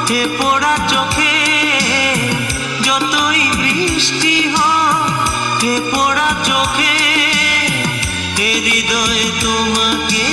হে পোড়া চোখে যতই বৃষ্টি হয়, হে পোড়া চোখে হে হৃদয়ে তোমাকে